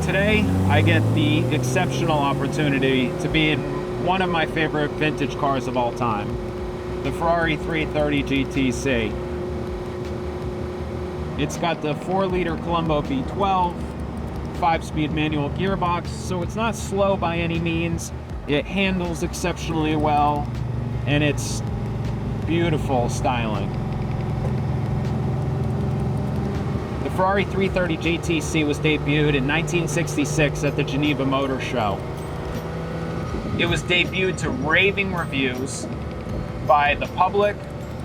Today, I get the exceptional opportunity to be in one of my favorite vintage cars of all time, the Ferrari 330 GTC. It's got the 4-liter Colombo V12, 5-speed manual gearbox, so it's not slow by any means. It handles exceptionally well, and it's beautiful styling. The Ferrari 330 GTC was debuted in 1966 at the Geneva Motor Show. It was debuted to raving reviews by the public,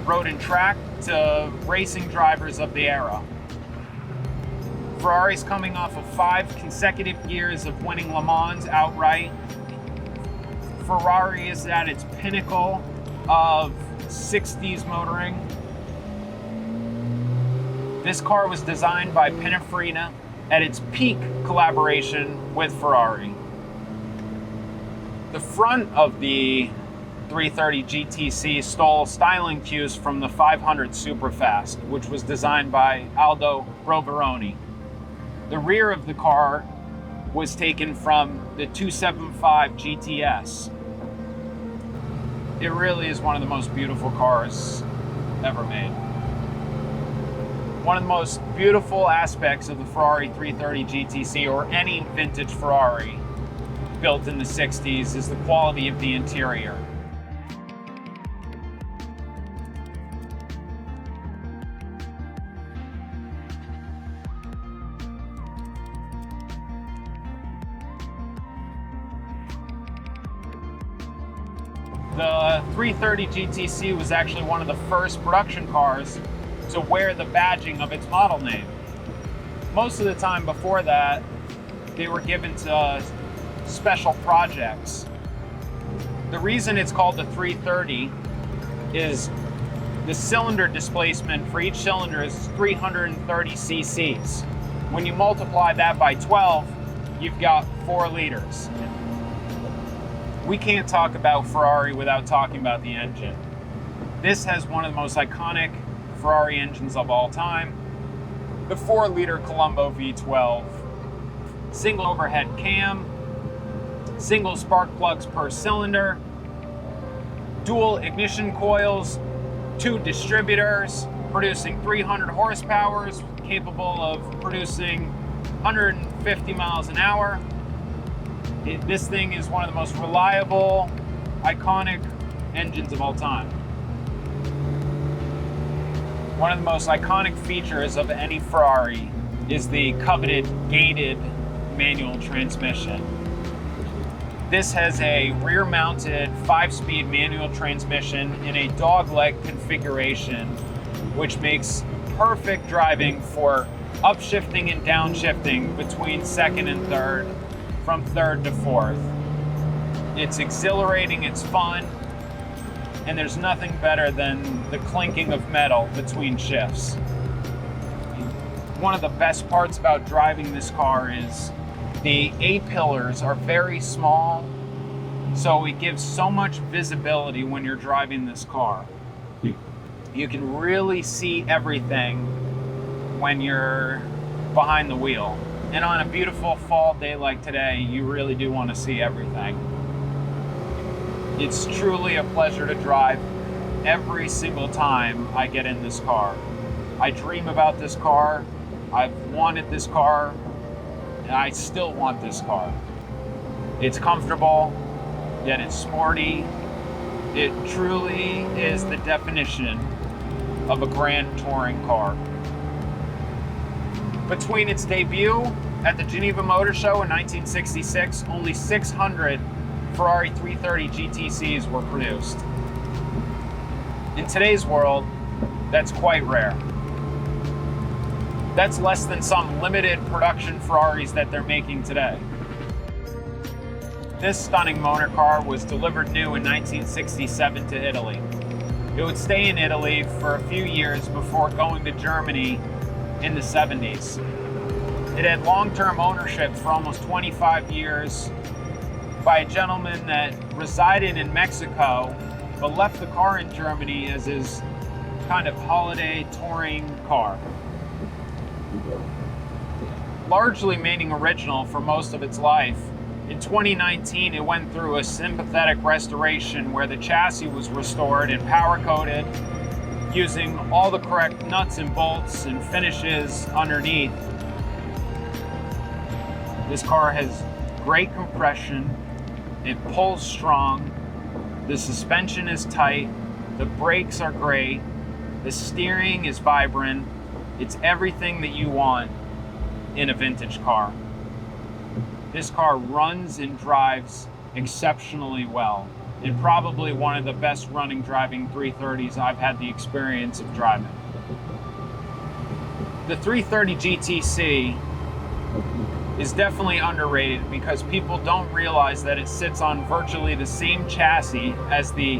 road and track, to racing drivers of the era. Ferrari's coming off of 5 consecutive years of winning Le Mans outright. Ferrari is at its pinnacle of 60s motoring. This car was designed by Pininfarina at its peak collaboration with Ferrari. The front of the 330 GTC stole styling cues from the 500 Superfast, which was designed by Aldo Roveroni. The rear of the car was taken from the 275 GTS. It really is one of the most beautiful cars ever made. One of the most beautiful aspects of the Ferrari 330 GTC, or any vintage Ferrari built in the 60s, is the quality of the interior. The 330 GTC was actually one of the first production cars to wear the badging of its model name. Most of the time before that, they were given to special projects. The reason it's called the 330 is the cylinder displacement for each cylinder is 330 cc's. When you multiply that by 12, you've got 4 liters. We can't talk about Ferrari without talking about the engine. This has one of the most iconic Ferrari engines of all time, the 4-liter Colombo V12. Single overhead cam, single spark plugs per cylinder, dual ignition coils, 2 distributors, producing 300 horsepower, capable of producing 150 miles an hour. This thing is one of the most reliable, iconic engines of all time. One of the most iconic features of any Ferrari is the coveted gated manual transmission. This has a rear-mounted 5-speed manual transmission in a dogleg configuration, which makes perfect driving for upshifting and downshifting between second and third, from third to fourth. It's exhilarating, it's fun, and there's nothing better than the clinking of metal between shifts. One of the best parts about driving this car is the A-pillars are very small, so it gives so much visibility when you're driving this car. You can really see everything when you're behind the wheel. And on a beautiful fall day like today, you really do want to see everything. It's truly a pleasure to drive every single time I get in this car. I dream about this car, I've wanted this car, and I still want this car. It's comfortable, yet it's sporty. It truly is the definition of a grand touring car. Between its debut at the Geneva Motor Show in 1966, only 600 Ferrari 330 GTCs were produced. In today's world, that's quite rare. That's less than some limited production Ferraris that they're making today. This stunning motor car was delivered new in 1967 to Italy. It would stay in Italy for a few years before going to Germany in the 70s. It had long-term ownership for almost 25 years by a gentleman that resided in Mexico but left the car in Germany as his kind of holiday touring car. Largely remaining original for most of its life, in 2019 it went through a sympathetic restoration where the chassis was restored and power coated using all the correct nuts and bolts and finishes underneath. This car has great compression, it pulls strong, the suspension is tight, the brakes are great, the steering is vibrant. It's everything that you want in a vintage car. This car runs and drives exceptionally well, and probably one of the best running driving 330s I've had the experience of driving. The 330 GTC is definitely underrated because people don't realize that it sits on virtually the same chassis as the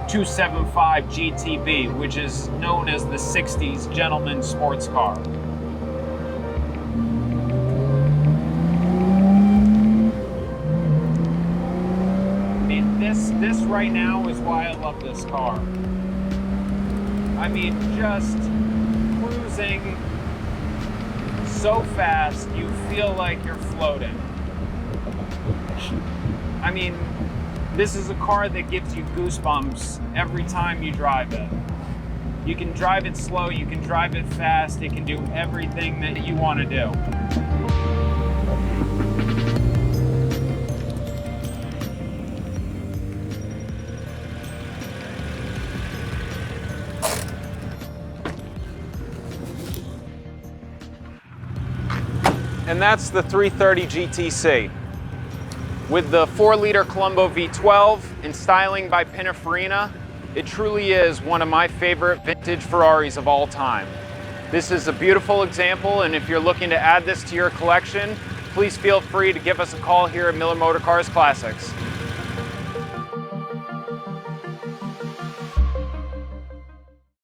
275 GTB, which is known as the 60s gentleman sports car. This right now is why I love this car. I mean, just cruising so fast, you feel like you're floating. I mean, this is a car that gives you goosebumps every time you drive it. You can drive it slow, you can drive it fast, it can do everything that you want to do. And that's the 330 GTC. With the 4-liter Colombo V12 and styling by Pininfarina, it truly is one of my favorite vintage Ferraris of all time. This is a beautiful example, and if you're looking to add this to your collection, please feel free to give us a call here at Miller Motor Cars Classics.